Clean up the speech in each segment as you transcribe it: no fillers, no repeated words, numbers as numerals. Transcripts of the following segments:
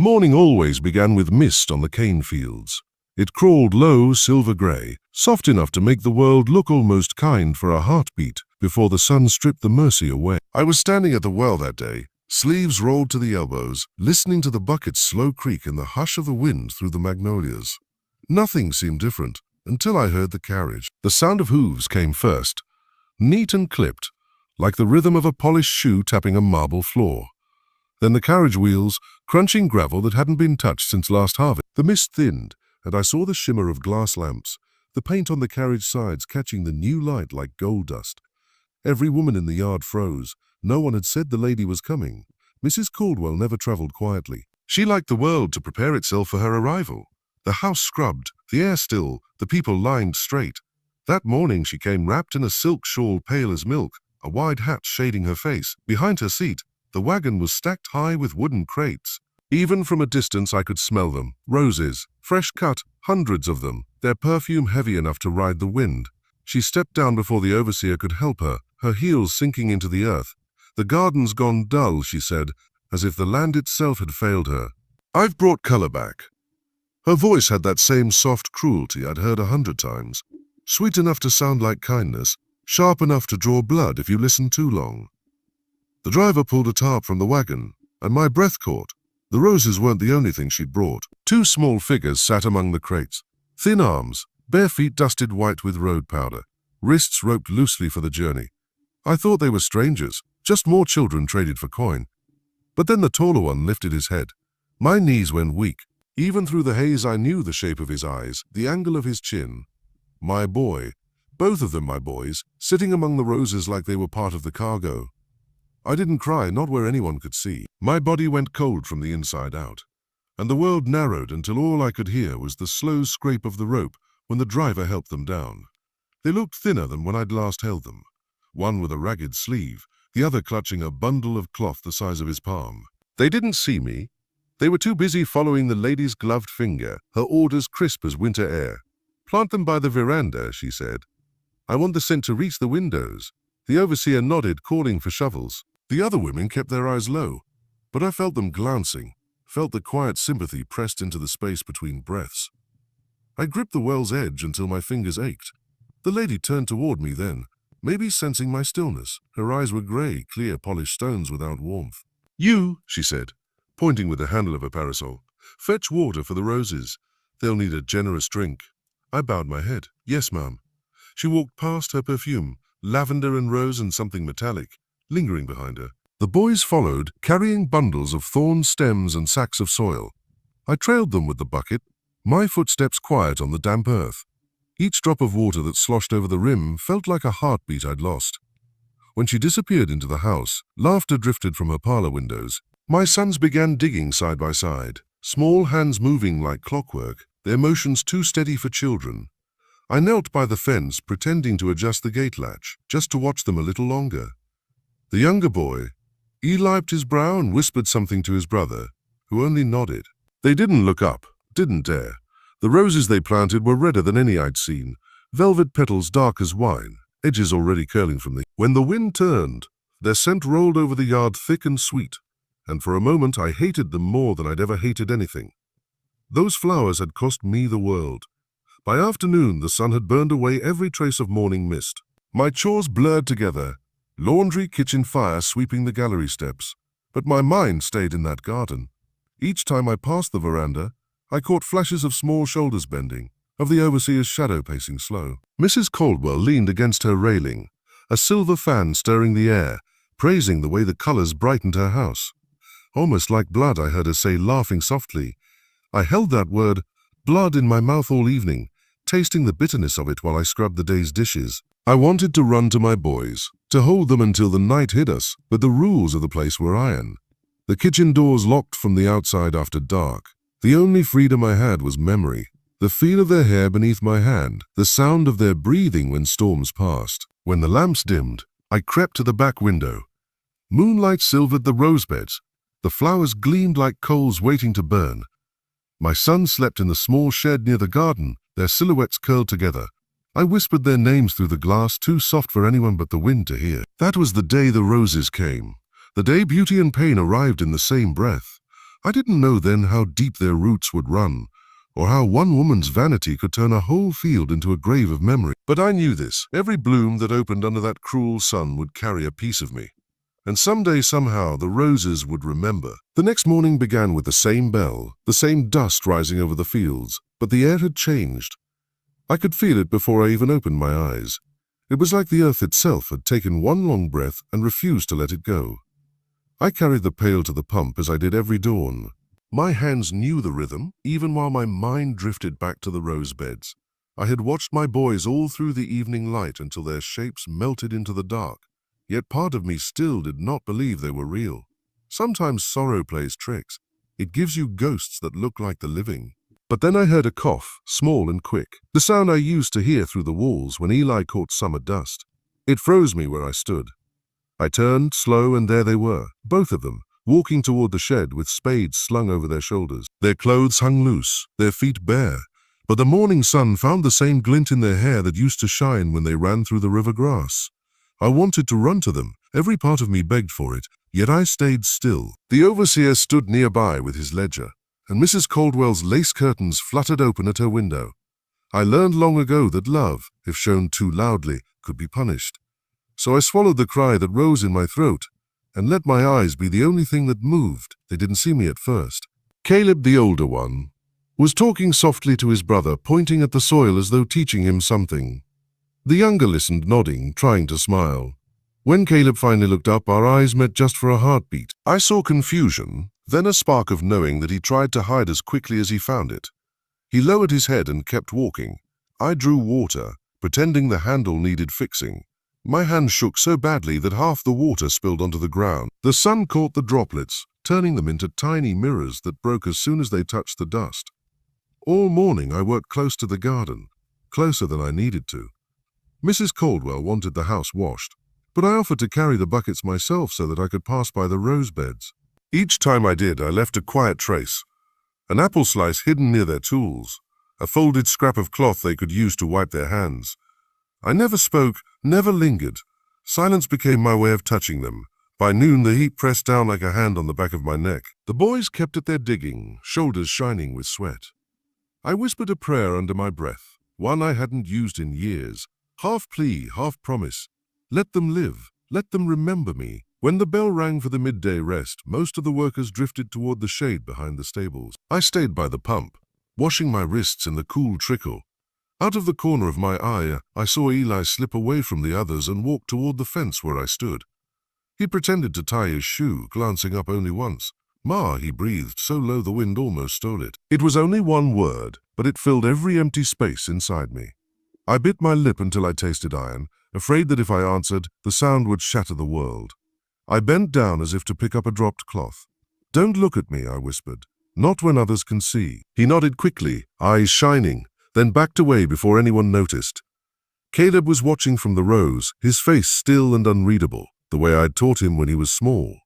Morning always began with mist on the cane fields. It crawled low, silver-grey, soft enough to make the world look almost kind for a heartbeat before the sun stripped the mercy away. I was standing at the well that day, sleeves rolled to the elbows, listening to the bucket's slow creak and the hush of the wind through the magnolias. Nothing seemed different until I heard the carriage. The sound of hooves came first, neat and clipped, like the rhythm of a polished shoe tapping a marble floor. Then the carriage wheels, crunching gravel that hadn't been touched since last harvest. The mist thinned, and I saw the shimmer of glass lamps, the paint on the carriage sides catching the new light like gold dust. Every woman in the yard froze. No one had said the lady was coming. Mrs. Caldwell never travelled quietly. She liked the world to prepare itself for her arrival. The house scrubbed, the air still, the people lined straight. That morning she came wrapped in a silk shawl pale as milk, a wide hat shading her face. Behind her seat, the wagon was stacked high with wooden crates. Even from a distance I could smell them. Roses, fresh cut, hundreds of them, their perfume heavy enough to ride the wind. She stepped down before the overseer could help her, her heels sinking into the earth. "The garden's gone dull," she said, as if the land itself had failed her. "I've brought color back." Her voice had that same soft cruelty I'd heard 100 times. Sweet enough to sound like kindness, sharp enough to draw blood if you listened too long. The driver pulled a tarp from the wagon, and my breath caught. The roses weren't the only thing she'd brought. 2 small figures sat among the crates. Thin arms, bare feet dusted white with road powder, wrists roped loosely for the journey. I thought they were strangers, just more children traded for coin. But then the taller one lifted his head. My knees went weak. Even through the haze I knew the shape of his eyes, the angle of his chin. My boy, both of them my boys, sitting among the roses like they were part of the cargo. I didn't cry, not where anyone could see. My body went cold from the inside out, and the world narrowed until all I could hear was the slow scrape of the rope when the driver helped them down. They looked thinner than when I'd last held them, one with a ragged sleeve, the other clutching a bundle of cloth the size of his palm. They didn't see me. They were too busy following the lady's gloved finger, her orders crisp as winter air. "Plant them by the veranda," she said. "I want the scent to reach the windows." The overseer nodded, calling for shovels. The other women kept their eyes low, but I felt them glancing, felt the quiet sympathy pressed into the space between breaths. I gripped the well's edge until my fingers ached. The lady turned toward me then, maybe sensing my stillness. Her eyes were gray, clear, polished stones without warmth. "You," she said, pointing with the handle of her parasol, "fetch water for the roses. They'll need a generous drink." I bowed my head. "Yes, ma'am." She walked past, her perfume, lavender and rose and something metallic, lingering behind her. The boys followed, carrying bundles of thorn stems and sacks of soil. I trailed them with the bucket, my footsteps quiet on the damp earth. Each drop of water that sloshed over the rim felt like a heartbeat I'd lost. When she disappeared into the house, laughter drifted from her parlor windows. My sons began digging side by side, small hands moving like clockwork, their motions too steady for children. I knelt by the fence, pretending to adjust the gate latch, just to watch them a little longer. The younger boy, he wiped his brow and whispered something to his brother, who only nodded. They didn't look up, didn't dare. The roses they planted were redder than any I'd seen, velvet petals dark as wine, edges already curling from the... When the wind turned, their scent rolled over the yard thick and sweet, and for a moment I hated them more than I'd ever hated anything. Those flowers had cost me the world. By afternoon, the sun had burned away every trace of morning mist. My chores blurred together, laundry, kitchen, fire sweeping the gallery steps. But my mind stayed in that garden. Each time I passed the veranda, I caught flashes of small shoulders bending, of the overseer's shadow pacing slow. Mrs. Caldwell leaned against her railing, a silver fan stirring the air, praising the way the colors brightened her house. Almost like blood, I heard her say, laughing softly. I held that word, blood, in my mouth all evening, tasting the bitterness of it while I scrubbed the day's dishes. I wanted to run to my boys, to hold them until the night hid us, but the rules of the place were iron. The kitchen doors locked from the outside after dark. The only freedom I had was memory, the feel of their hair beneath my hand, the sound of their breathing when storms passed. When the lamps dimmed, I crept to the back window. Moonlight silvered the rose beds. The flowers gleamed like coals waiting to burn. My sons slept in the small shed near the garden, their silhouettes curled together. I whispered their names through the glass, too soft for anyone but the wind to hear. That was the day the roses came, the day beauty and pain arrived in the same breath. I didn't know then how deep their roots would run, or how one woman's vanity could turn a whole field into a grave of memory. But I knew this. Every bloom that opened under that cruel sun would carry a piece of me. And someday, somehow, the roses would remember. The next morning began with the same bell, the same dust rising over the fields, but the air had changed. I could feel it before I even opened my eyes. It was like the earth itself had taken one long breath and refused to let it go. I carried the pail to the pump as I did every dawn. My hands knew the rhythm, even while my mind drifted back to the rose beds. I had watched my boys all through the evening light until their shapes melted into the dark, yet part of me still did not believe they were real. Sometimes sorrow plays tricks. It gives you ghosts that look like the living. But then I heard a cough, small and quick, the sound I used to hear through the walls when Eli caught summer dust. It froze me where I stood. I turned, slow, and there they were, both of them, walking toward the shed with spades slung over their shoulders. Their clothes hung loose, their feet bare, but the morning sun found the same glint in their hair that used to shine when they ran through the river grass. I wanted to run to them, every part of me begged for it, yet I stayed still. The overseer stood nearby with his ledger, and Mrs. Caldwell's lace curtains fluttered open at her window. I learned long ago that love, if shown too loudly, could be punished. So I swallowed the cry that rose in my throat, and let my eyes be the only thing that moved. They didn't see me at first. Caleb, the older one, was talking softly to his brother, pointing at the soil as though teaching him something. The younger listened, nodding, trying to smile. When Caleb finally looked up, our eyes met just for a heartbeat. I saw confusion, then a spark of knowing that he tried to hide as quickly as he found it. He lowered his head and kept walking. I drew water, pretending the handle needed fixing. My hand shook so badly that half the water spilled onto the ground. The sun caught the droplets, turning them into tiny mirrors that broke as soon as they touched the dust. All morning I worked close to the garden, closer than I needed to. Mrs. Caldwell wanted the house washed, but I offered to carry the buckets myself so that I could pass by the rose beds. Each time I did, I left a quiet trace. An apple slice hidden near their tools, a folded scrap of cloth they could use to wipe their hands. I never spoke, never lingered. Silence became my way of touching them. By noon, the heat pressed down like a hand on the back of my neck. The boys kept at their digging, shoulders shining with sweat. I whispered a prayer under my breath, one I hadn't used in years, half plea, half promise. Let them live. Let them remember me. When the bell rang for the midday rest, most of the workers drifted toward the shade behind the stables. I stayed by the pump, washing my wrists in the cool trickle. Out of the corner of my eye, I saw Eli slip away from the others and walk toward the fence where I stood. He pretended to tie his shoe, glancing up only once. "Ma," he breathed, so low the wind almost stole it. It was only one word, but it filled every empty space inside me. I bit my lip until I tasted iron, afraid that if I answered, the sound would shatter the world. I bent down as if to pick up a dropped cloth. "Don't look at me," I whispered. "Not when others can see." He nodded quickly, eyes shining, then backed away before anyone noticed. Caleb was watching from the rows, his face still and unreadable, the way I'd taught him when he was small.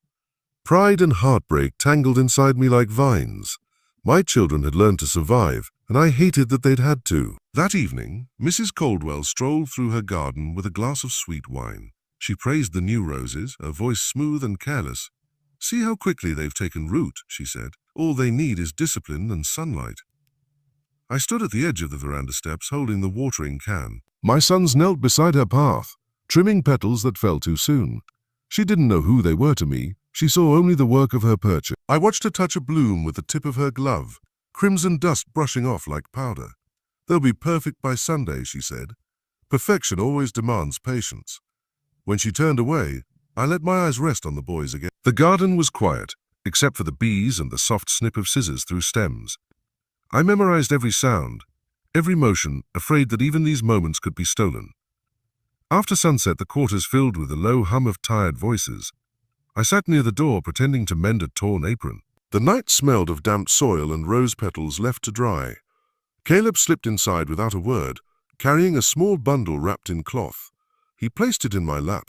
Pride and heartbreak tangled inside me like vines. My children had learned to survive, and I hated that they'd had to. That evening, Mrs. Caldwell strolled through her garden with a glass of sweet wine. She praised the new roses, her voice smooth and careless. "See how quickly they've taken root," she said. "All they need is discipline and sunlight." I stood at the edge of the veranda steps, holding the watering can. My sons knelt beside her path, trimming petals that fell too soon. She didn't know who they were to me. She saw only the work of her purchase. I watched her touch a bloom with the tip of her glove, crimson dust brushing off like powder. "They'll be perfect by Sunday," she said. Perfection always demands patience. When she turned away, I let my eyes rest on the boys again. The garden was quiet, except for the bees and the soft snip of scissors through stems. I memorized every sound, every motion, afraid that even these moments could be stolen. After sunset, the quarters filled with the low hum of tired voices. I sat near the door, pretending to mend a torn apron. The night smelled of damp soil and rose petals left to dry. Caleb slipped inside without a word, carrying a small bundle wrapped in cloth. He placed it in my lap.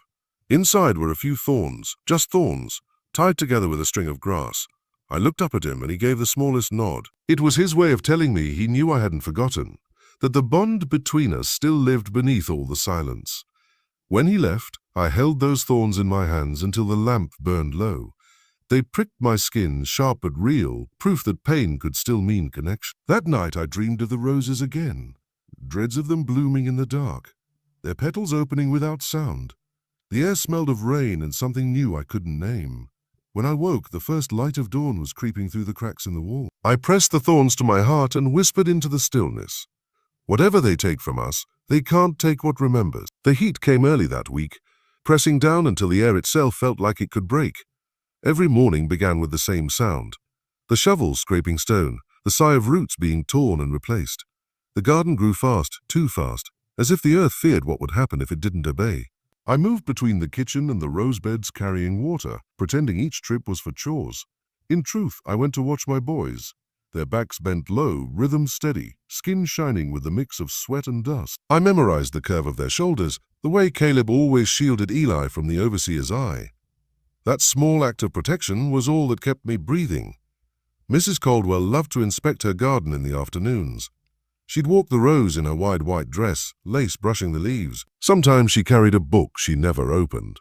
Inside were a few thorns, just thorns, tied together with a string of grass. I looked up at him and he gave the smallest nod. It was his way of telling me he knew I hadn't forgotten, that the bond between us still lived beneath all the silence. When he left, I held those thorns in my hands until the lamp burned low. They pricked my skin, sharp but real, proof that pain could still mean connection. That night I dreamed of the roses again, dreads of them blooming in the dark, their petals opening without sound. The air smelled of rain and something new I couldn't name. When I woke, the first light of dawn was creeping through the cracks in the wall. I pressed the thorns to my heart and whispered into the stillness. Whatever they take from us, they can't take what remembers. The heat came early that week, pressing down until the air itself felt like it could break. Every morning began with the same sound. The shovel scraping stone, the sigh of roots being torn and replaced. The garden grew fast, too fast, as if the earth feared what would happen if it didn't obey. I moved between the kitchen and the rose beds carrying water, pretending each trip was for chores. In truth, I went to watch my boys. Their backs bent low, rhythm steady, skin shining with the mix of sweat and dust. I memorized the curve of their shoulders, the way Caleb always shielded Eli from the overseer's eye. That small act of protection was all that kept me breathing. Mrs. Caldwell loved to inspect her garden in the afternoons. She'd walk the rows in her wide white dress, lace brushing the leaves. Sometimes she carried a book she never opened.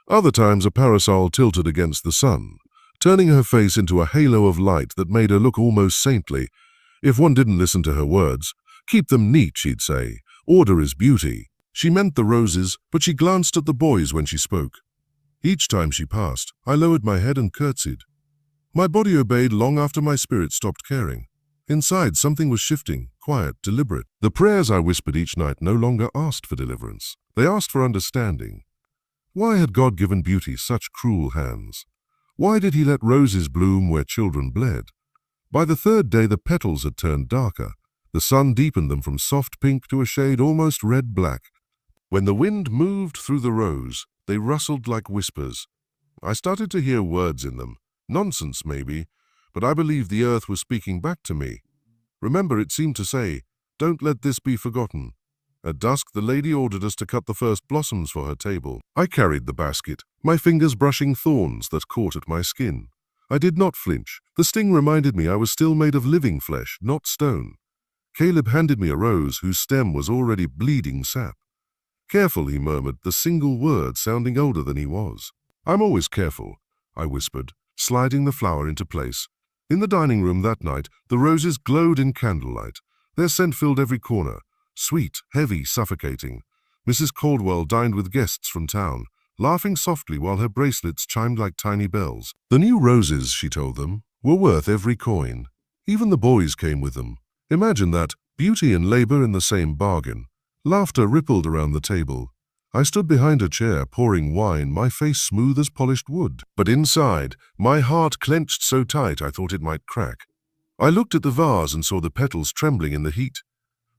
Other times a parasol tilted against the sun, turning her face into a halo of light that made her look almost saintly. If one didn't listen to her words, "Keep them neat," she'd say. "Order is beauty." She meant the roses, but she glanced at the boys when she spoke. Each time she passed, I lowered my head and curtsied. My body obeyed long after my spirit stopped caring. Inside, something was shifting, quiet, deliberate. The prayers I whispered each night no longer asked for deliverance. They asked for understanding. Why had God given beauty such cruel hands? Why did he let roses bloom where children bled? By the third day, the petals had turned darker. The sun deepened them from soft pink to a shade almost red-black. When the wind moved through the rose, they rustled like whispers. I started to hear words in them. Nonsense, maybe, but I believed the earth was speaking back to me. Remember, it seemed to say, "Don't let this be forgotten." At dusk, the lady ordered us to cut the first blossoms for her table. I carried the basket, my fingers brushing thorns that caught at my skin. I did not flinch. The sting reminded me I was still made of living flesh, not stone. Caleb handed me a rose whose stem was already bleeding sap. "Careful," he murmured, the single word sounding older than he was. "I'm always careful," I whispered, sliding the flower into place. In the dining room that night, the roses glowed in candlelight. Their scent filled every corner, sweet, heavy, suffocating. Mrs. Caldwell dined with guests from town, laughing softly while her bracelets chimed like tiny bells. The new roses, she told them, were worth every coin. Even the boys came with them. Imagine that, beauty and labor in the same bargain. Laughter rippled around the table. I stood behind her chair, pouring wine, my face smooth as polished wood. But inside, my heart clenched so tight I thought it might crack. I looked at the vase and saw the petals trembling in the heat.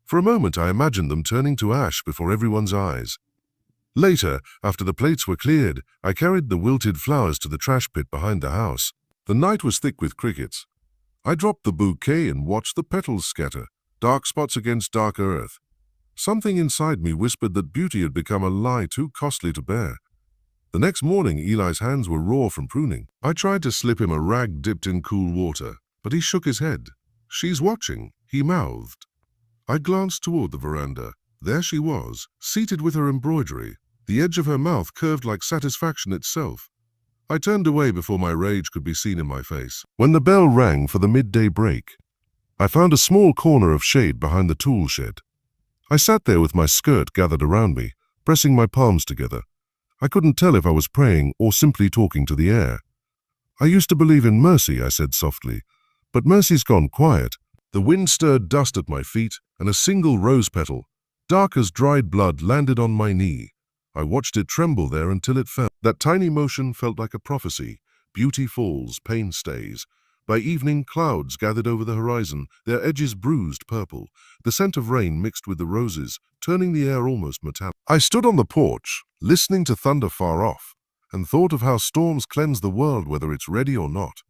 For a moment I imagined them turning to ash before everyone's eyes. Later, after the plates were cleared, I carried the wilted flowers to the trash pit behind the house. The night was thick with crickets. I dropped the bouquet and watched the petals scatter, dark spots against darker earth. Something inside me whispered that beauty had become a lie too costly to bear. The next morning, Eli's hands were raw from pruning. I tried to slip him a rag dipped in cool water, but he shook his head. "She's watching," he mouthed. I glanced toward the veranda. There she was, seated with her embroidery, the edge of her mouth curved like satisfaction itself. I turned away before my rage could be seen in my face. When the bell rang for the midday break, I found a small corner of shade behind the tool shed. I sat there with my skirt gathered around me, pressing my palms together. I couldn't tell if I was praying or simply talking to the air. "I used to believe in mercy," I said softly, "but mercy's gone quiet." The wind stirred dust at my feet, and a single rose petal, dark as dried blood, landed on my knee. I watched it tremble there until it fell. That tiny motion felt like a prophecy. Beauty falls, pain stays. By evening, clouds gathered over the horizon, their edges bruised purple. The scent of rain mixed with the roses, turning the air almost metallic. I stood on the porch, listening to thunder far off, and thought of how storms cleanse the world whether it's ready or not.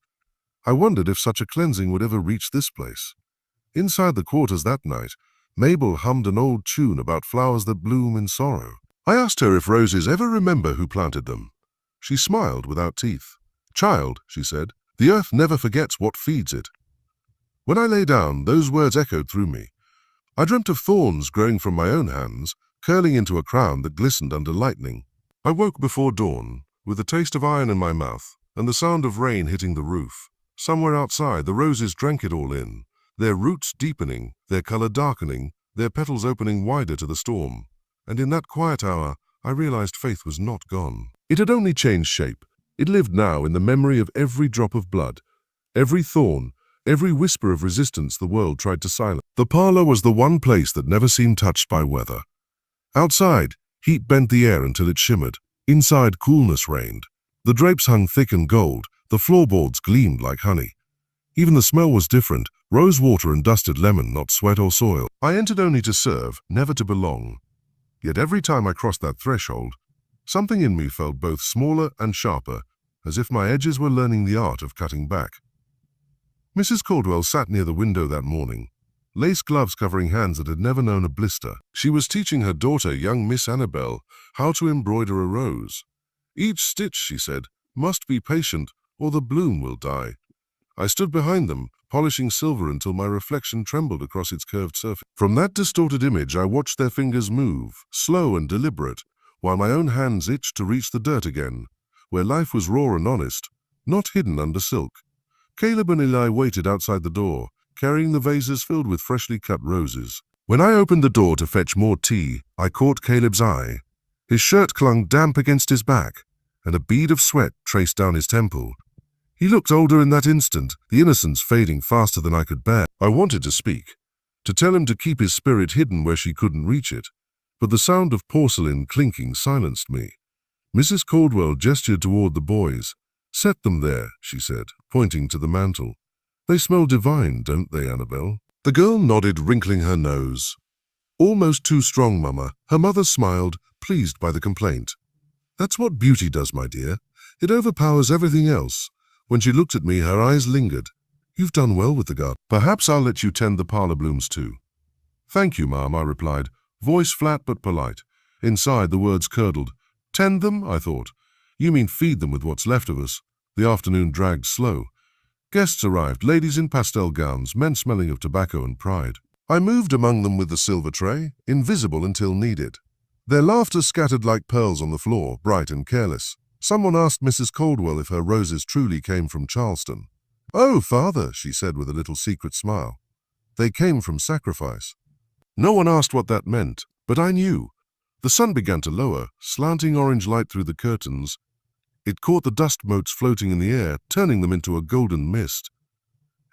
I wondered if such a cleansing would ever reach this place. Inside the quarters that night, Mabel hummed an old tune about flowers that bloom in sorrow. I asked her if roses ever remember who planted them. She smiled without teeth. "Child," she said, "the earth never forgets what feeds it." When I lay down, those words echoed through me. I dreamt of thorns growing from my own hands, curling into a crown that glistened under lightning. I woke before dawn, with the taste of iron in my mouth. and the sound of rain hitting the roof. Somewhere outside, the roses drank it all in, their roots deepening, their color darkening, their petals opening wider to the storm. And in that quiet hour, I realized faith was not gone. It had only changed shape. It lived now in the memory of every drop of blood, every thorn, every whisper of resistance the world tried to silence. The parlor was the one place that never seemed touched by weather. Outside, heat bent the air until it shimmered. Inside, coolness reigned. The drapes hung thick and gold. The floorboards gleamed like honey. Even the smell was different, rose water and dusted lemon, not sweat or soil. I entered only to serve, never to belong. Yet every time I crossed that threshold, something in me felt both smaller and sharper, as if my edges were learning the art of cutting back. Mrs. Caldwell sat near the window that morning, lace gloves covering hands that had never known a blister. She was teaching her daughter, young Miss Annabelle, how to embroider a rose. Each stitch, she said, must be patient, or the bloom will die. I stood behind them, polishing silver until my reflection trembled across its curved surface. From that distorted image, I watched their fingers move, slow and deliberate, while my own hands itched to reach the dirt again, where life was raw and honest, not hidden under silk. Caleb and Eli waited outside the door, carrying the vases filled with freshly cut roses. When I opened the door to fetch more tea, I caught Caleb's eye. His shirt clung damp against his back, and a bead of sweat traced down his temple. He looked older in that instant, the innocence fading faster than I could bear. I wanted to speak, to tell him to keep his spirit hidden where she couldn't reach it, but the sound of porcelain clinking silenced me. Mrs. Caldwell gestured toward the boys. "Set them there," she said, pointing to the mantel. "They smell divine, don't they, Annabelle?" The girl nodded, wrinkling her nose. "Almost too strong, Mama." Her mother smiled, pleased by the complaint. "That's what beauty does, my dear. It overpowers everything else." When she looked at me, her eyes lingered. "You've done well with the garden. Perhaps I'll let you tend the parlor blooms too." "Thank you, Ma'am," I replied, voice flat but polite. Inside, the words curdled. "Tend them?" I thought. "You mean feed them with what's left of us." The afternoon dragged slow. Guests arrived, ladies in pastel gowns, men smelling of tobacco and pride. I moved among them with the silver tray, invisible until needed. Their laughter scattered like pearls on the floor, bright and careless. Someone asked Mrs. Caldwell if her roses truly came from Charleston. "Oh, Father," she said with a little secret smile. "They came from sacrifice." No one asked what that meant, but I knew. The sun began to lower, slanting orange light through the curtains. It caught the dust motes floating in the air, turning them into a golden mist.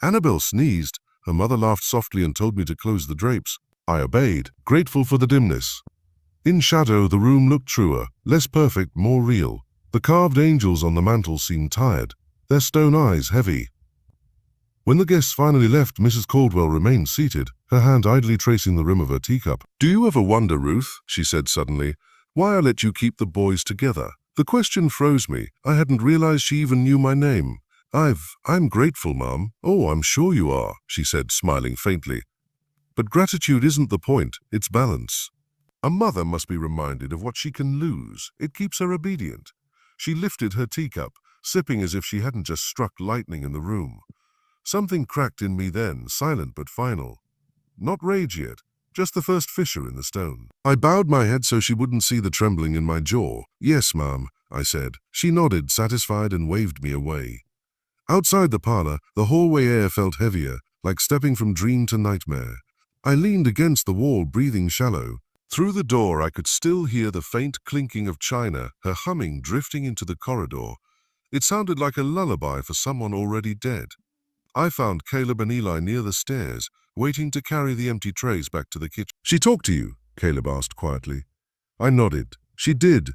Annabelle sneezed. Her mother laughed softly and told me to close the drapes. I obeyed, grateful for the dimness. In shadow, the room looked truer, less perfect, more real. The carved angels on the mantel seemed tired, their stone eyes heavy. When the guests finally left, Mrs. Caldwell remained seated, her hand idly tracing the rim of her teacup. "Do you ever wonder, Ruth," she said suddenly, "why I let you keep the boys together?" The question froze me. I hadn't realized she even knew my name. I'm grateful, Mom." "Oh, I'm sure you are," she said, smiling faintly. "But gratitude isn't the point, it's balance. A mother must be reminded of what she can lose. It keeps her obedient." She lifted her teacup, sipping as if she hadn't just struck lightning in the room. Something cracked in me then, silent but final. Not rage yet, just the first fissure in the stone. I bowed my head so she wouldn't see the trembling in my jaw. "Yes, Ma'am," I said. She nodded, satisfied, and waved me away. Outside the parlor, the hallway air felt heavier, like stepping from dream to nightmare. I leaned against the wall, breathing shallow. Through the door, I could still hear the faint clinking of china, her humming drifting into the corridor. It sounded like a lullaby for someone already dead. I found Caleb and Eli near the stairs, waiting to carry the empty trays back to the kitchen. "She talked to you?" Caleb asked quietly. I nodded. "She did.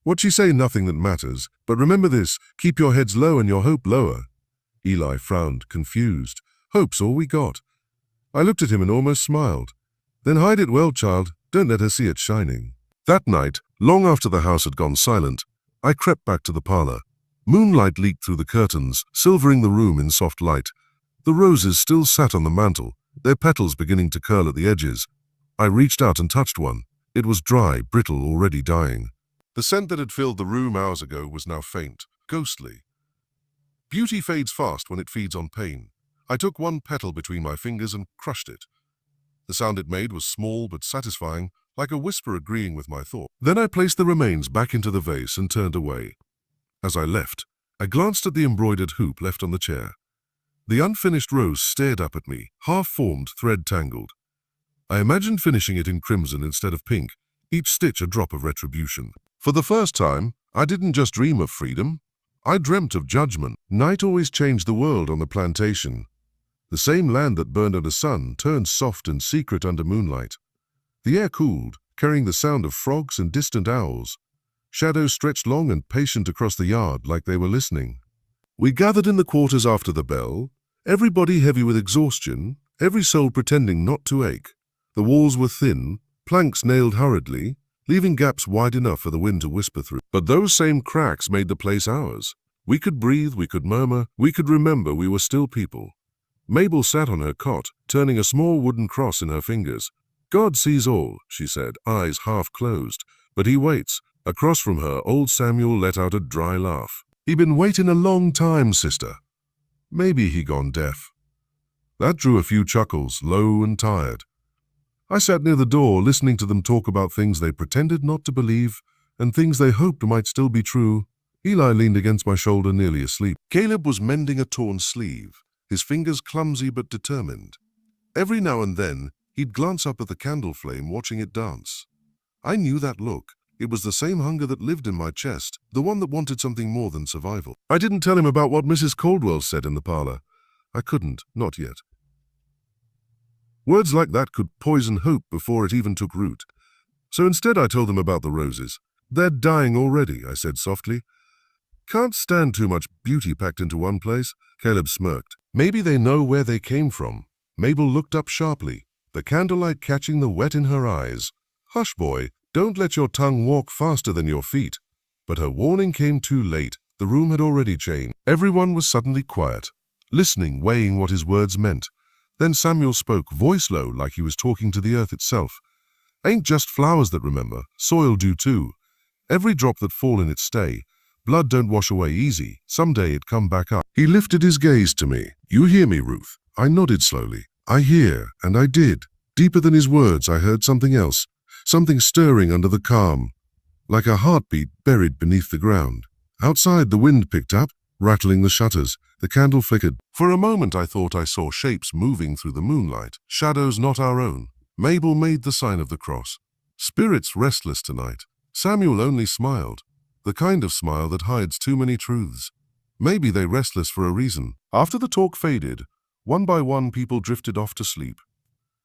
What'd she say? Nothing that matters. But remember this, keep your heads low and your hope lower." Eli frowned, confused. "Hope's all we got." I looked at him and almost smiled. "Then hide it well, child. Don't let her see it shining." That night, long after the house had gone silent, I crept back to the parlor. Moonlight leaked through the curtains, silvering the room in soft light. The roses still sat on the mantel, their petals beginning to curl at the edges. I reached out and touched one. It was dry, brittle, already dying. The scent that had filled the room hours ago was now faint, ghostly. Beauty fades fast when it feeds on pain. I took one petal between my fingers and crushed it. The sound it made was small but satisfying, like a whisper agreeing with my thought. Then I placed the remains back into the vase and turned away. As I left, I glanced at the embroidered hoop left on the chair. The unfinished rose stared up at me, half-formed, thread-tangled. I imagined finishing it in crimson instead of pink, each stitch a drop of retribution. For the first time, I didn't just dream of freedom. I dreamt of judgment. Night always changed the world on the plantation. The same land that burned under sun turned soft and secret under moonlight. The air cooled, carrying the sound of frogs and distant owls. Shadows stretched long and patient across the yard like they were listening. We gathered in the quarters after the bell, everybody heavy with exhaustion, every soul pretending not to ache. The walls were thin, planks nailed hurriedly, leaving gaps wide enough for the wind to whisper through. But those same cracks made the place ours. We could breathe, we could murmur, we could remember we were still people. Mabel sat on her cot, turning a small wooden cross in her fingers. God sees all, she said, eyes half closed. But he waits. Across from her, old Samuel let out a dry laugh. He been waiting a long time, sister. Maybe he gone deaf. That drew a few chuckles, low and tired. I sat near the door, listening to them talk about things they pretended not to believe and things they hoped might still be true. Eli leaned against my shoulder, nearly asleep. Caleb was mending a torn sleeve, his fingers clumsy but determined. Every now and then, he'd glance up at the candle flame, watching it dance. I knew that look. It was the same hunger that lived in my chest, the one that wanted something more than survival. I didn't tell him about what Mrs. Caldwell said in the parlor. I couldn't, not yet. Words like that could poison hope before it even took root. So instead I told them about the roses. They're dying already, I said softly. Can't stand too much beauty packed into one place. Caleb smirked. Maybe they know where they came from. Mabel looked up sharply, the candlelight catching the wet in her eyes. Hush, boy, don't let your tongue walk faster than your feet. But her warning came too late. The room had already changed. Everyone was suddenly quiet, listening, weighing what his words meant. Then Samuel spoke, voice low, like he was talking to the earth itself. Ain't just flowers that remember, soil do too. Every drop that fall in its stay. Blood don't wash away easy, someday it come back up. He lifted his gaze to me. You hear me, Ruth? I nodded slowly. I hear, and I did. Deeper than his words, I heard something else, something stirring under the calm, like a heartbeat buried beneath the ground. Outside, the wind picked up, rattling the shutters. The candle flickered. For a moment I thought I saw shapes moving through the moonlight, shadows not our own. Mabel made the sign of the cross. Spirits restless tonight. Samuel only smiled, the kind of smile that hides too many truths. Maybe they restless for a reason. After the talk faded, one by one people drifted off to sleep.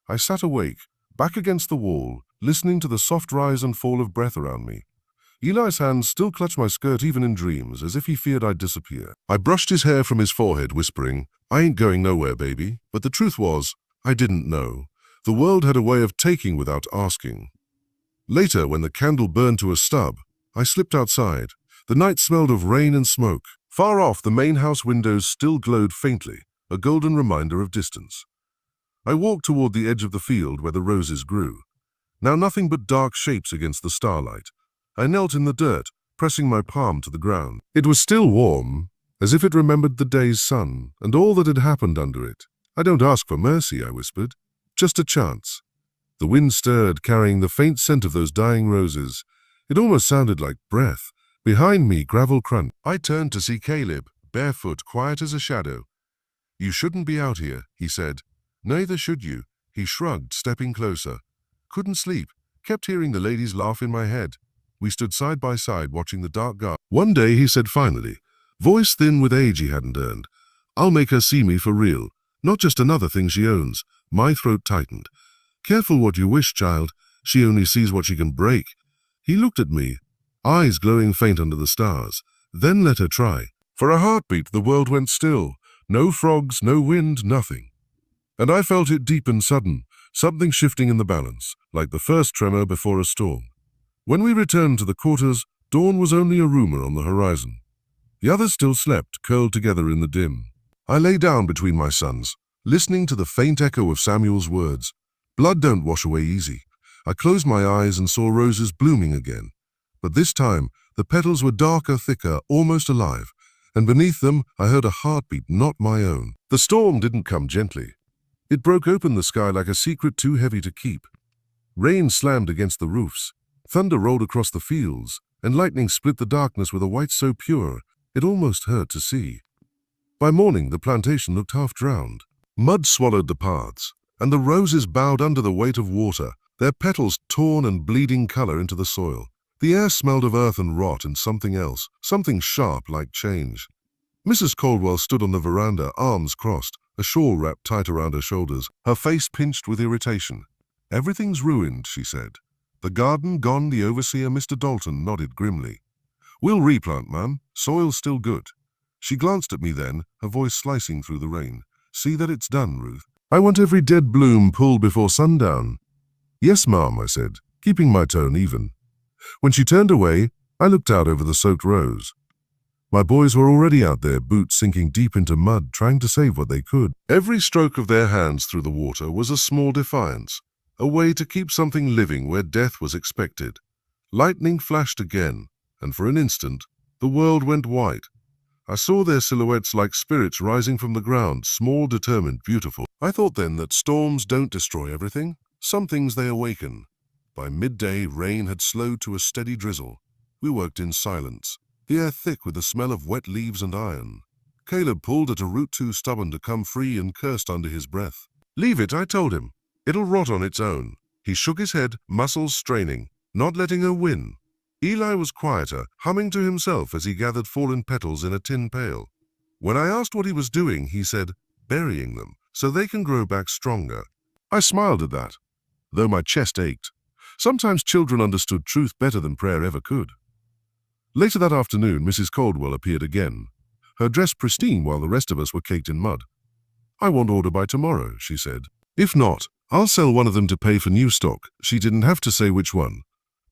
I sat awake, back against the wall, listening to the soft rise and fall of breath around me. Eli's hands still clutched my skirt even in dreams, as if he feared I'd disappear. I brushed his hair from his forehead, whispering, I ain't going nowhere, baby. But the truth was, I didn't know. The world had a way of taking without asking. Later, when the candle burned to a stub, I slipped outside. The night smelled of rain and smoke. Far off, the main house windows still glowed faintly, a golden reminder of distance. I walked toward the edge of the field where the roses grew. Now nothing but dark shapes against the starlight. I knelt in the dirt, pressing my palm to the ground. It was still warm, as if it remembered the day's sun and all that had happened under it. I don't ask for mercy, I whispered. Just a chance. The wind stirred, carrying the faint scent of those dying roses. It almost sounded like breath. Behind me, gravel crunched. I turned to see Caleb, barefoot, quiet as a shadow. You shouldn't be out here, he said. Neither should you. He shrugged, stepping closer. Couldn't sleep. Kept hearing the ladies laugh in my head. We stood side by side, watching the dark garden. One day he said finally, voice thin with age he hadn't earned, I'll make her see me for real, not just another thing she owns. My throat tightened. Careful what you wish, child. She only sees what she can break. He looked at me, eyes glowing faint under the stars. Then let her try. For a heartbeat, the world went still. No frogs, no wind, nothing. And I felt it deep and sudden, something shifting in the balance, like the first tremor before a storm. When we returned to the quarters, dawn was only a rumor on the horizon. The others still slept, curled together in the dim. I lay down between my sons, listening to the faint echo of Samuel's words. Blood don't wash away easy. I closed my eyes and saw roses blooming again. But this time, the petals were darker, thicker, almost alive, and beneath them I heard a heartbeat not my own. The storm didn't come gently. It broke open the sky like a secret too heavy to keep. Rain slammed against the roofs. Thunder rolled across the fields, and lightning split the darkness with a white so pure It almost hurt to see. By morning, the plantation looked half drowned. Mud swallowed the paths, and the roses bowed under the weight of water, their petals torn and bleeding color into the soil. The air smelled of earth and rot and something else, something sharp like change. Mrs. Caldwell stood on the veranda, arms crossed, a shawl wrapped tight around her shoulders, her face pinched with irritation. "Everything's ruined," she said. "The garden gone," the overseer, Mr. Dalton, nodded grimly. "We'll replant, ma'am. Soil's still good." She glanced at me then, her voice slicing through the rain. "See that it's done, Ruth. I want every dead bloom pulled before sundown." "Yes, ma'am," I said, keeping my tone even. When she turned away, I looked out over the soaked rows. My boys were already out there, boots sinking deep into mud, trying to save what they could. Every stroke of their hands through the water was a small defiance, a way to keep something living where death was expected. Lightning flashed again, and for an instant, the world went white. I saw their silhouettes like spirits rising from the ground, small, determined, beautiful. I thought then that storms don't destroy everything. Some things they awaken. By midday, rain had slowed to a steady drizzle. We worked in silence, the air thick with the smell of wet leaves and iron. Caleb pulled at a root too stubborn to come free and cursed under his breath. "Leave it," I told him. "It'll rot on its own." He shook his head, muscles straining, not letting her win. Eli was quieter, humming to himself as he gathered fallen petals in a tin pail. When I asked what he was doing, he said, "Burying them, so they can grow back stronger." I smiled at that, though my chest ached. Sometimes children understood truth better than prayer ever could. Later that afternoon, Mrs. Caldwell appeared again, her dress pristine while the rest of us were caked in mud. "I want order by tomorrow," she said. "If not, I'll sell one of them to pay for new stock." She didn't have to say which one.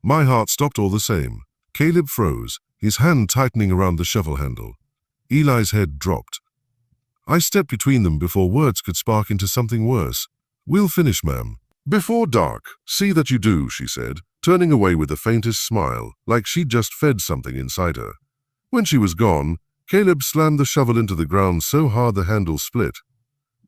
My heart stopped all the same. Caleb froze, his hand tightening around the shovel handle. Eli's head dropped. I stepped between them before words could spark into something worse. "We'll finish, ma'am. Before dark. See that you do," she said, turning away with the faintest smile, like she'd just fed something inside her. When she was gone, Caleb slammed the shovel into the ground so hard the handle split.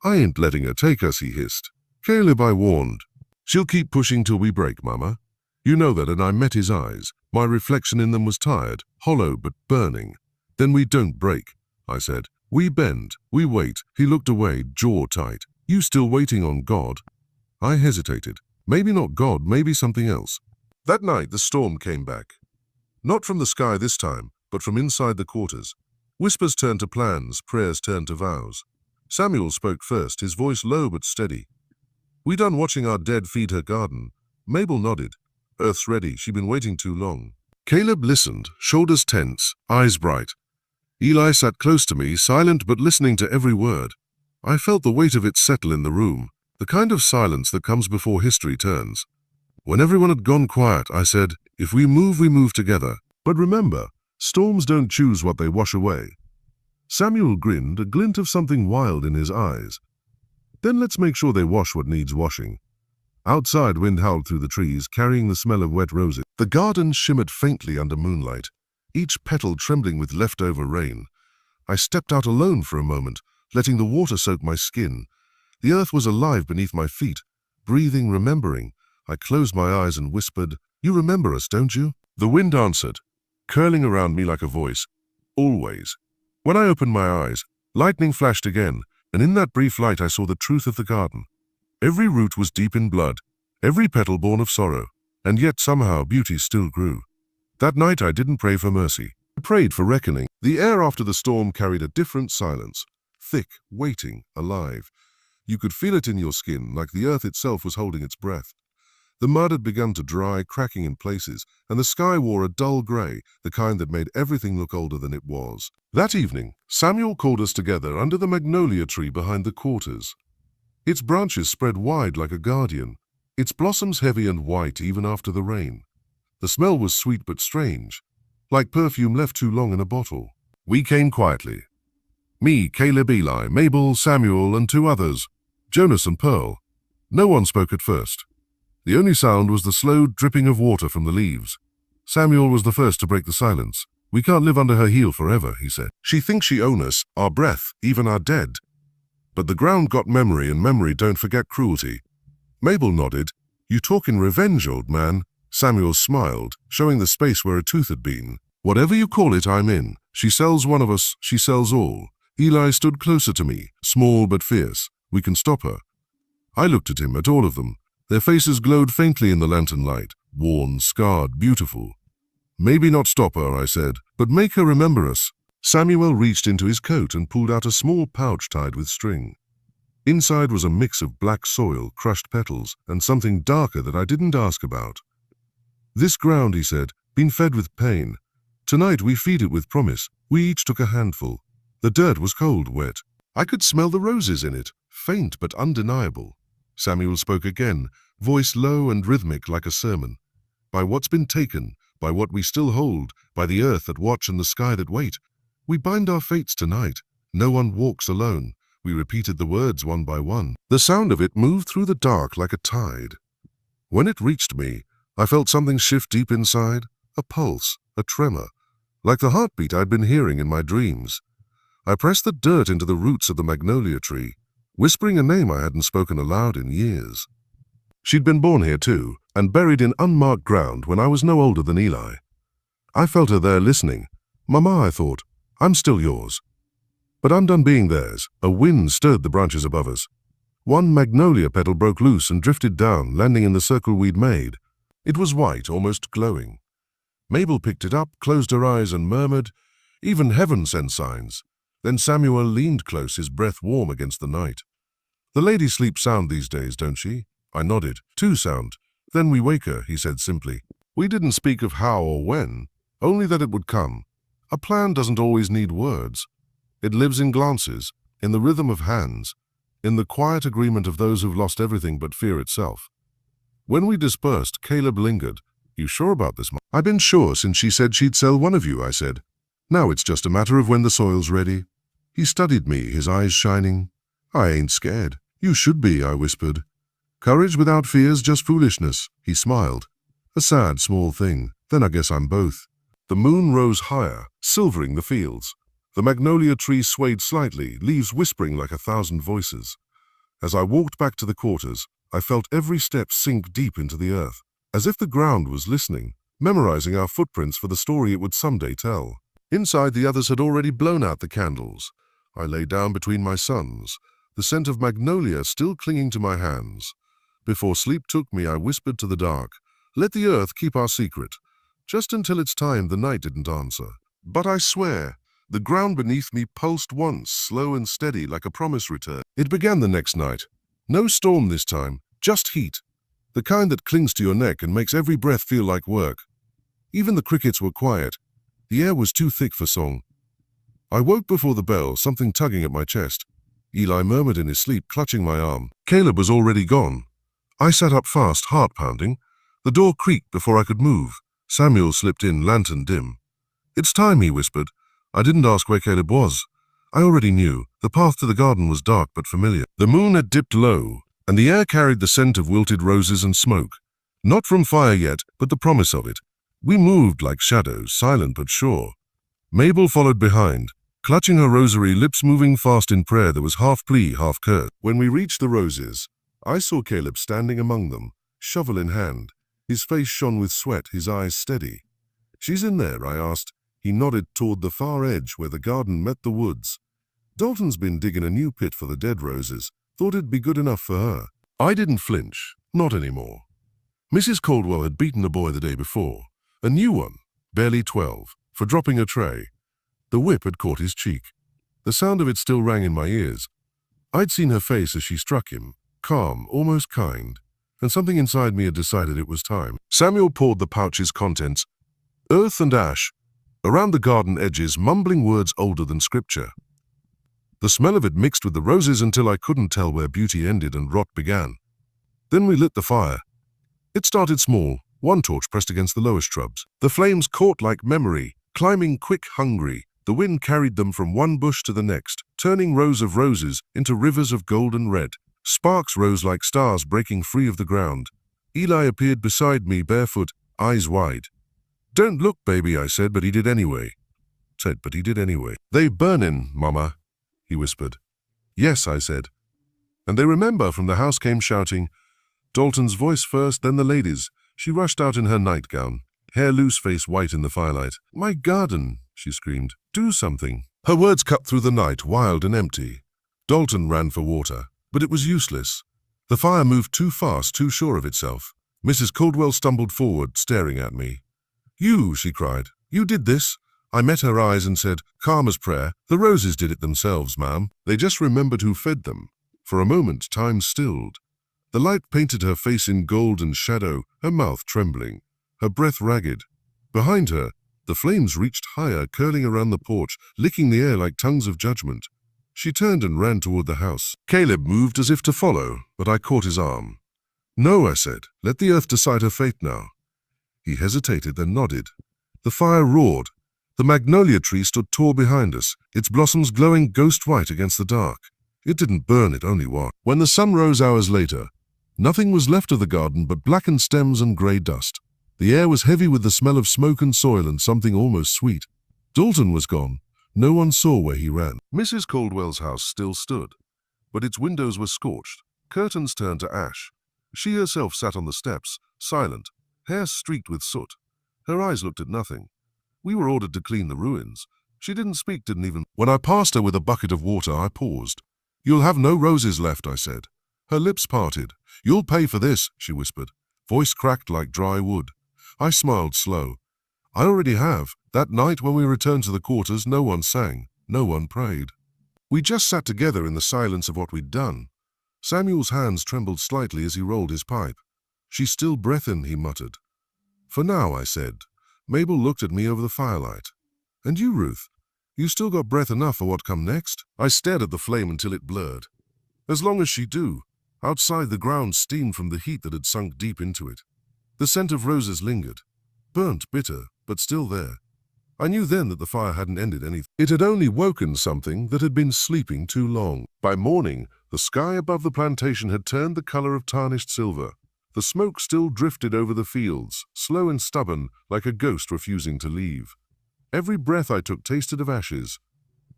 "I ain't letting her take us," he hissed. "Caleb," I warned. "She'll keep pushing till we break, Mama. You know that," and I met his eyes. My reflection in them was tired, hollow but burning. "Then we don't break," I said. "We bend, we wait." He looked away, jaw tight. "You still waiting on God?" I hesitated. Maybe not God, maybe something else. That night the storm came back. Not from the sky this time, but from inside the quarters. Whispers turned to plans, prayers turned to vows. Samuel spoke first, his voice low but steady. "We done watching our dead feed her garden." Mabel nodded. "Earth's ready, she'd been waiting too long." Caleb listened, shoulders tense, eyes bright. Eli sat close to me, silent but listening to every word. I felt the weight of it settle in the room, the kind of silence that comes before history turns. When everyone had gone quiet, I said, "If we move together. But remember, storms don't choose what they wash away." Samuel grinned, a glint of something wild in his eyes. "Then let's make sure they wash what needs washing." Outside, wind howled through the trees, carrying the smell of wet roses. The garden shimmered faintly under moonlight, each petal trembling with leftover rain. I stepped out alone for a moment, letting the water soak my skin. The earth was alive beneath my feet, breathing, remembering. I closed my eyes and whispered, "You remember us, don't you?" The wind answered, curling around me like a voice. "Always." When I opened my eyes, lightning flashed again, and in that brief light I saw the truth of the garden. Every root was deep in blood, every petal born of sorrow, and yet somehow beauty still grew. That night I didn't pray for mercy. I prayed for reckoning. The air after the storm carried a different silence, thick, waiting, alive. You could feel it in your skin, like the earth itself was holding its breath. The mud had begun to dry, cracking in places, and the sky wore a dull gray, the kind that made everything look older than it was. That evening, Samuel called us together under the magnolia tree behind the quarters. Its branches spread wide like a guardian, its blossoms heavy and white even after the rain. The smell was sweet but strange, like perfume left too long in a bottle. We came quietly. Me, Caleb, Eli, Mabel, Samuel, and 2 others, Jonas and Pearl. No one spoke at first. The only sound was the slow dripping of water from the leaves. Samuel was the first to break the silence. "We can't live under her heel forever," he said. "She thinks she owns us, our breath, even our dead. But the ground got memory, and memory don't forget cruelty." Mabel nodded. "You talk in revenge, old man." Samuel smiled, showing the space where a tooth had been. "Whatever you call it, I'm in. She sells one of us, she sells all. Eli stood closer to me, small but fierce. We can stop her. I looked at him, at all of them. Their faces glowed faintly in the lantern light, worn, scarred, beautiful. Maybe not stop her, I said, but make her remember us. Samuel reached into his coat and pulled out a small pouch tied with string. Inside was a mix of black soil, crushed petals, and something darker that I didn't ask about. This ground, he said, been fed with pain. Tonight we feed it with promise. We each took a handful. The dirt was cold, wet. I could smell the roses in it, faint but undeniable. Samuel spoke again, voice low and rhythmic like a sermon. By what's been taken, by what we still hold, by the earth that watch and the sky that wait, we bind our fates tonight. No one walks alone. We repeated the words one by one. The sound of it moved through the dark like a tide. When it reached me, I felt something shift deep inside, a pulse, a tremor, like the heartbeat I'd been hearing in my dreams. I pressed the dirt into the roots of the magnolia tree, whispering a name I hadn't spoken aloud in years. She'd been born here too, and buried in unmarked ground when I was no older than Eli. I felt her there listening. Mama, I thought, I'm still yours. But I'm done being theirs. A wind stirred the branches above us. One magnolia petal broke loose and drifted down, landing in the circle we'd made. It was white, almost glowing. Mabel picked it up, closed her eyes and murmured, "Even heaven sends signs." Then Samuel leaned close, his breath warm against the night. "The lady sleeps sound these days, don't she?" I nodded. "Too sound. Then we wake her," he said simply. We didn't speak of how or when, only that it would come. A plan doesn't always need words. It lives in glances, in the rhythm of hands, in the quiet agreement of those who've lost everything but fear itself. When we dispersed, Caleb lingered. "You sure about this, Mom?" "I've been sure since she said she'd sell one of you," I said. "Now it's just a matter of when the soil's ready." He studied me, his eyes shining. "I ain't scared." "You should be," I whispered. "Courage without fear's just foolishness." He smiled. "A sad, small thing. Then I guess I'm both." The moon rose higher, silvering the fields. The magnolia tree swayed slightly, leaves whispering like 1,000 voices. As I walked back to the quarters, I felt every step sink deep into the earth, as if the ground was listening, memorizing our footprints for the story it would someday tell. Inside, the others had already blown out the candles. I lay down between my sons, the scent of magnolia still clinging to my hands. Before sleep took me, I whispered to the dark, "Let the earth keep our secret." Just until its time, the night didn't answer. But I swear, the ground beneath me pulsed once, slow and steady, like a promise returned. It began the next night. No storm this time, just heat. The kind that clings to your neck and makes every breath feel like work. Even the crickets were quiet. The air was too thick for song. I woke before the bell, something tugging at my chest. Eli murmured in his sleep, clutching my arm. Caleb was already gone. I sat up fast, heart pounding. The door creaked before I could move. Samuel slipped in, lantern dim. "It's time," he whispered. I didn't ask where Caleb was. I already knew. The path to the garden was dark but familiar. The moon had dipped low, and the air carried the scent of wilted roses and smoke. Not from fire yet, but the promise of it. We moved like shadows, silent but sure. Mabel followed behind, clutching her rosary, lips moving fast in prayer that was half plea, half curse. When we reached the roses, I saw Caleb standing among them, shovel in hand. His face shone with sweat, his eyes steady. "She's in there?" I asked. He nodded toward the far edge where the garden met the woods. "Dalton's been digging a new pit for the dead roses. Thought it'd be good enough for her." I didn't flinch. Not anymore. Mrs. Caldwell had beaten a boy the day before. A new one, barely 12, for dropping a tray. The whip had caught his cheek. The sound of it still rang in my ears. I'd seen her face as she struck him, calm, almost kind, and something inside me had decided it was time. Samuel poured the pouch's contents, earth and ash, around the garden edges, mumbling words older than scripture. The smell of it mixed with the roses until I couldn't tell where beauty ended and rot began. Then we lit the fire. It started small, one torch pressed against the lowest shrubs. The flames caught like memory, climbing quick, hungry. The wind carried them from one bush to the next, turning rows of roses into rivers of golden red. Sparks rose like stars breaking free of the ground. Eli appeared beside me, barefoot, eyes wide. "Don't look, baby," I said, but he did anyway. "They burnin', Mama," he whispered. "Yes," I said. And they remember from the house came shouting. Dalton's voice first, then the ladies. She rushed out in her nightgown, hair loose, face white in the firelight. "My garden," she screamed. Do something. Her words cut through the night, wild and empty. Dalton ran for water, but it was useless. The fire moved too fast, too sure of itself. Mrs. Caldwell stumbled forward, staring at me. You, she cried. You did this? I met her eyes and said, calm as prayer, the roses did it themselves, ma'am. They just remembered who fed them. For a moment, time stilled. The light painted her face in golden shadow, her mouth trembling, her breath ragged. Behind her, the flames reached higher, curling around the porch, licking the air like tongues of judgment. She turned and ran toward the house. Caleb moved as if to follow, but I caught his arm. No, I said. Let the earth decide her fate now. He hesitated, then nodded. The fire roared. The magnolia tree stood tall behind us, its blossoms glowing ghost-white against the dark. It didn't burn, it only watched. When the sun rose hours later, nothing was left of the garden but blackened stems and grey dust. The air was heavy with the smell of smoke and soil and something almost sweet. Dalton was gone. No one saw where he ran. Mrs. Caldwell's house still stood, but its windows were scorched, curtains turned to ash. She herself sat on the steps, silent, hair streaked with soot. Her eyes looked at nothing. We were ordered to clean the ruins. She didn't speak, didn't even. When I passed her with a bucket of water, I paused. You'll have no roses left, I said. Her lips parted. You'll pay for this, she whispered. Voice cracked like dry wood. I smiled slow. I already have. That night when we returned to the quarters, no one sang, no one prayed. We just sat together in the silence of what we'd done. Samuel's hands trembled slightly as he rolled his pipe. She's still breathin', he muttered. For now, I said. Mabel looked at me over the firelight. And you, Ruth? You still got breath enough for what come next? I stared at the flame until it blurred. As long as she do. Outside, the ground steamed from the heat that had sunk deep into it. The scent of roses lingered. Burnt, bitter, but still there. I knew then that the fire hadn't ended anything. It had only woken something that had been sleeping too long. By morning, the sky above the plantation had turned the color of tarnished silver. The smoke still drifted over the fields, slow and stubborn, like a ghost refusing to leave. Every breath I took tasted of ashes.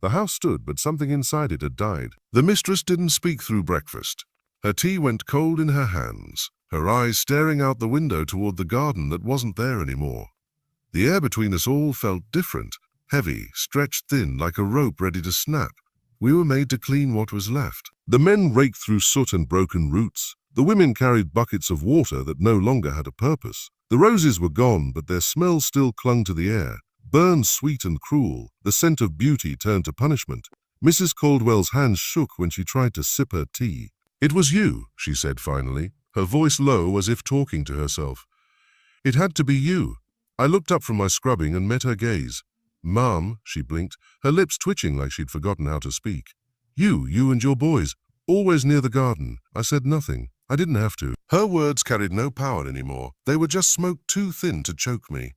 The house stood, but something inside it had died. The mistress didn't speak through breakfast. Her tea went cold in her hands, her eyes staring out the window toward the garden that wasn't there anymore. The air between us all felt different, heavy, stretched thin like a rope ready to snap. We were made to clean what was left. The men raked through soot and broken roots. The women carried buckets of water that no longer had a purpose. The roses were gone, but their smell still clung to the air. Burned sweet and cruel, the scent of beauty turned to punishment. Mrs. Caldwell's hands shook when she tried to sip her tea. It was you, she said finally, her voice low as if talking to herself. It had to be you. I looked up from my scrubbing and met her gaze. Ma'am, she blinked, her lips twitching like she'd forgotten how to speak. You and your boys, always near the garden. I said nothing. I didn't have to. Her words carried no power anymore. They were just smoke too thin to choke me.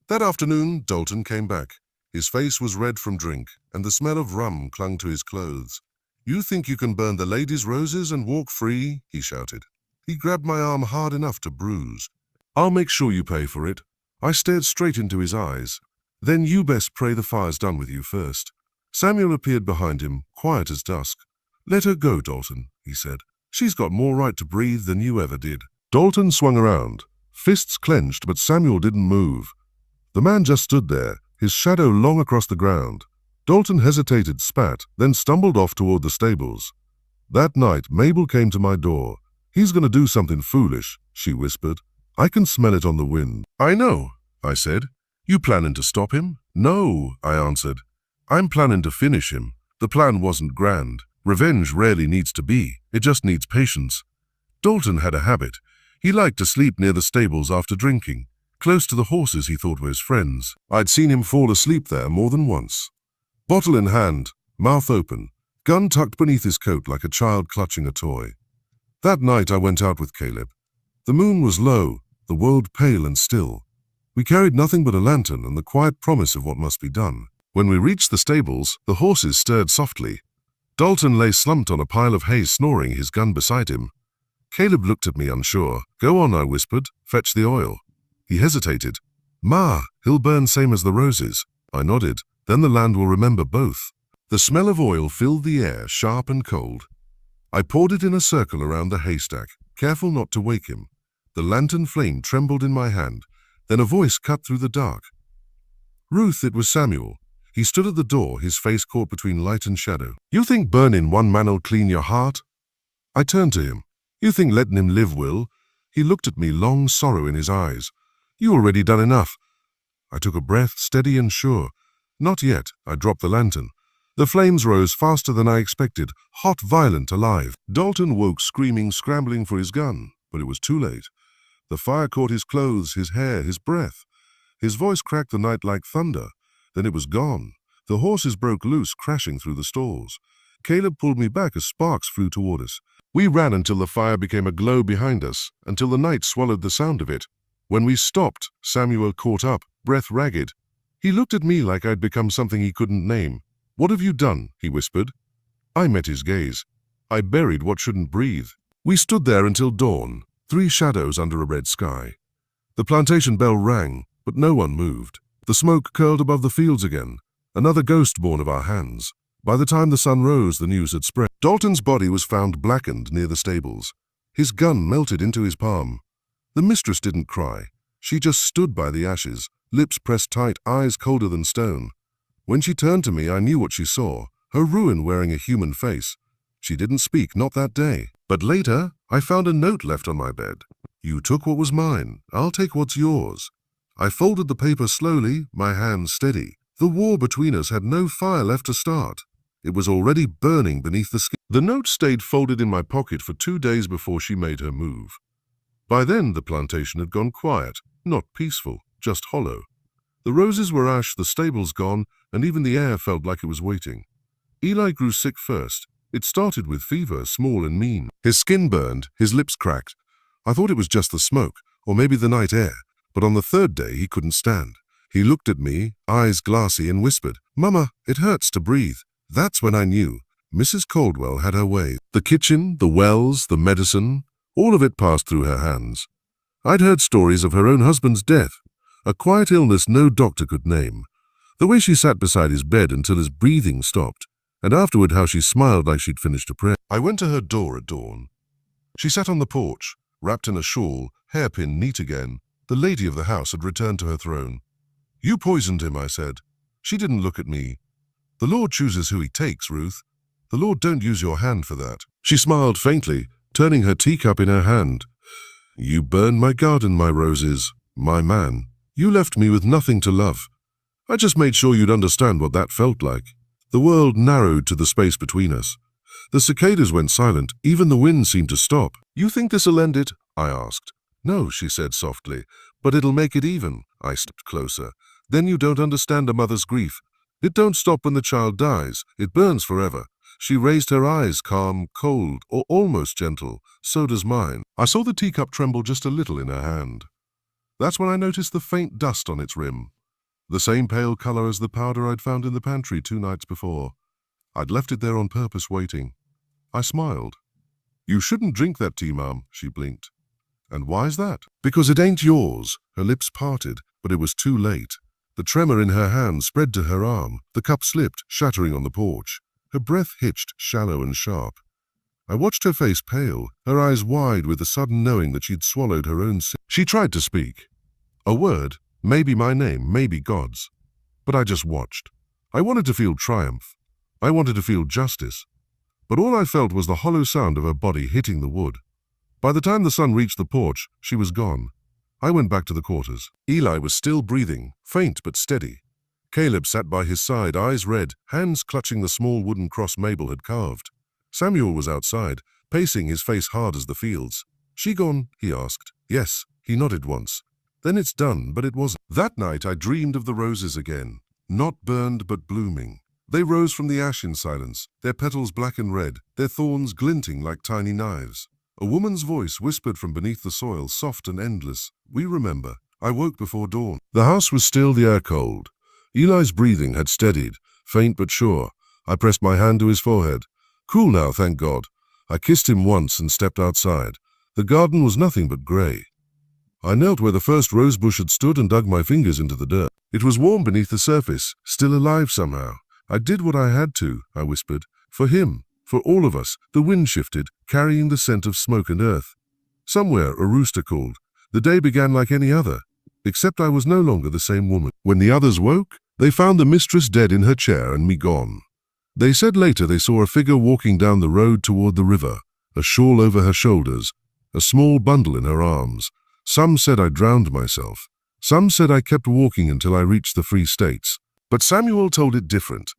That afternoon, Dalton came back. His face was red from drink, and the smell of rum clung to his clothes. You think you can burn the ladies' roses and walk free? He shouted. He grabbed my arm hard enough to bruise. I'll make sure you pay for it. I stared straight into his eyes. Then you best pray the fire's done with you first. Samuel appeared behind him, quiet as dusk. Let her go, Dalton, he said. She's got more right to breathe than you ever did. Dalton swung around, fists clenched, but Samuel didn't move. The man just stood there, his shadow long across the ground. Dalton hesitated, spat, then stumbled off toward the stables. That night, Mabel came to my door. He's going to do something foolish, she whispered. I can smell it on the wind. I know, I said. You planning to stop him? No, I answered. I'm planning to finish him. The plan wasn't grand. Revenge rarely needs to be. It just needs patience. Dalton had a habit. He liked to sleep near the stables after drinking, close to the horses he thought were his friends. I'd seen him fall asleep there more than once. Bottle in hand, mouth open, gun tucked beneath his coat like a child clutching a toy. That night I went out with Caleb. The moon was low, the world pale and still. We carried nothing but a lantern and the quiet promise of what must be done. When we reached the stables, the horses stirred softly. Dalton lay slumped on a pile of hay, snoring, his gun beside him. Caleb looked at me unsure. Go on, I whispered. Fetch the oil. He hesitated. Ma, he'll burn same as the roses. I nodded. Then the land will remember both. The smell of oil filled the air, sharp and cold. I poured it in a circle around the haystack, careful not to wake him. The lantern flame trembled in my hand. Then a voice cut through the dark. Ruth, it was Samuel. He stood at the door, his face caught between light and shadow. "You think burning one man'll clean your heart?" I turned to him. "You think letting him live will?" He looked at me, long sorrow in his eyes. "You already done enough." I took a breath, steady and sure. "Not yet." I dropped the lantern. The flames rose faster than I expected, hot, violent, alive. Dalton woke screaming, scrambling for his gun, but it was too late. The fire caught his clothes, his hair, his breath. His voice cracked the night like thunder. Then it was gone. The horses broke loose, crashing through the stalls. Caleb pulled me back as sparks flew toward us. We ran until the fire became a glow behind us, until the night swallowed the sound of it. When we stopped, Samuel caught up, breath ragged. He looked at me like I'd become something he couldn't name. "What have you done?" he whispered. I met his gaze. I buried what shouldn't breathe. We stood there until dawn, 3 shadows under a red sky. The plantation bell rang, but no one moved. The smoke curled above the fields again, another ghost born of our hands. By the time the sun rose, the news had spread. Dalton's body was found blackened near the stables. His gun melted into his palm. The mistress didn't cry. She just stood by the ashes, lips pressed tight, eyes colder than stone. When she turned to me, I knew what she saw, her ruin wearing a human face. She didn't speak, not that day. But later, I found a note left on my bed. "You took what was mine, I'll take what's yours." I folded the paper slowly, my hands steady. The war between us had no fire left to start. It was already burning beneath the skin. The note stayed folded in my pocket for 2 days before she made her move. By then, the plantation had gone quiet, not peaceful, just hollow. The roses were ash, the stables gone, and even the air felt like it was waiting. Eli grew sick first. It started with fever, small and mean. His skin burned, his lips cracked. I thought it was just the smoke, or maybe the night air, but on the 3rd day he couldn't stand. He looked at me, eyes glassy, and whispered, "Mama, it hurts to breathe." That's when I knew Mrs. Caldwell had her way. The kitchen, the wells, the medicine, all of it passed through her hands. I'd heard stories of her own husband's death, a quiet illness no doctor could name. The way she sat beside his bed until his breathing stopped, and afterward how she smiled like she'd finished a prayer. I went to her door at dawn. She sat on the porch, wrapped in a shawl, hairpin neat again. The lady of the house had returned to her throne. "You poisoned him," I said. She didn't look at me. "The Lord chooses who he takes, Ruth. The Lord don't use your hand for that." She smiled faintly, turning her teacup in her hand. "You burned my garden, my roses, my man. You left me with nothing to love. I just made sure you'd understand what that felt like." The world narrowed to the space between us. The cicadas went silent, even the wind seemed to stop. "You think this'll end it?" I asked. "No," she said softly, "but it'll make it even." I stepped closer. "Then you don't understand a mother's grief. It don't stop when the child dies. It burns forever." She raised her eyes, calm, cold, or almost gentle. "So does mine." I saw the teacup tremble just a little in her hand. That's when I noticed the faint dust on its rim, the same pale color as the powder I'd found in the pantry 2 nights before. I'd left it there on purpose, waiting. I smiled. "You shouldn't drink that tea, Mom," she blinked. "And why's that?" "Because it ain't yours." Her lips parted, but it was too late. The tremor in her hand spread to her arm. The cup slipped, shattering on the porch. Her breath hitched, shallow and sharp. I watched her face pale, her eyes wide with the sudden knowing that she'd swallowed her own sin. She tried to speak. A word, maybe my name, maybe God's. But I just watched. I wanted to feel triumph. I wanted to feel justice. But all I felt was the hollow sound of her body hitting the wood. By the time the sun reached the porch, she was gone. I went back to the quarters. Eli was still breathing, faint but steady. Caleb sat by his side, eyes red, hands clutching the small wooden cross Mabel had carved. Samuel was outside, pacing, his face hard as the fields. "She gone?" he asked. "Yes," he nodded once. "Then it's done," but it wasn't. That night I dreamed of the roses again, not burned but blooming. They rose from the ash in silence, their petals black and red, their thorns glinting like tiny knives. A woman's voice whispered from beneath the soil, soft and endless. "We remember." I woke before dawn. The house was still, the air cold. Eli's breathing had steadied, faint but sure. I pressed my hand to his forehead. Cool now, thank God. I kissed him once and stepped outside. The garden was nothing but grey. I knelt where the first rosebush had stood and dug my fingers into the dirt. It was warm beneath the surface, still alive somehow. "I did what I had to," I whispered. "For him, for all of us." The wind shifted, carrying the scent of smoke and earth. Somewhere a rooster called. The day began like any other, except I was no longer the same woman. When the others woke, They found the mistress dead in her chair and me gone. They said later they saw a figure walking down the road toward the river, a shawl over her shoulders, a small bundle in her arms. Some said I drowned myself. Some said I kept walking until I reached the Free States. But Samuel told it different.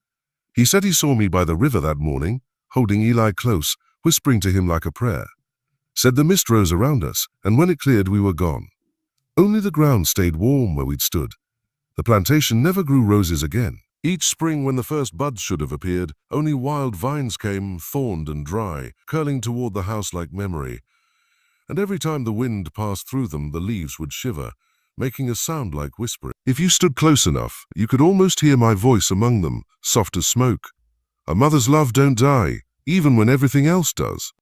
He said he saw me by the river that morning, holding Eli close, whispering to him like a prayer. Said the mist rose around us, and when it cleared we were gone. Only the ground stayed warm where we'd stood. The plantation never grew roses again. Each spring when the first buds should have appeared, only wild vines came, thorned and dry, curling toward the house like memory. And every time the wind passed through them, the leaves would shiver, making a sound like whispering. If you stood close enough, you could almost hear my voice among them, soft as smoke. A mother's love don't die, even when everything else does.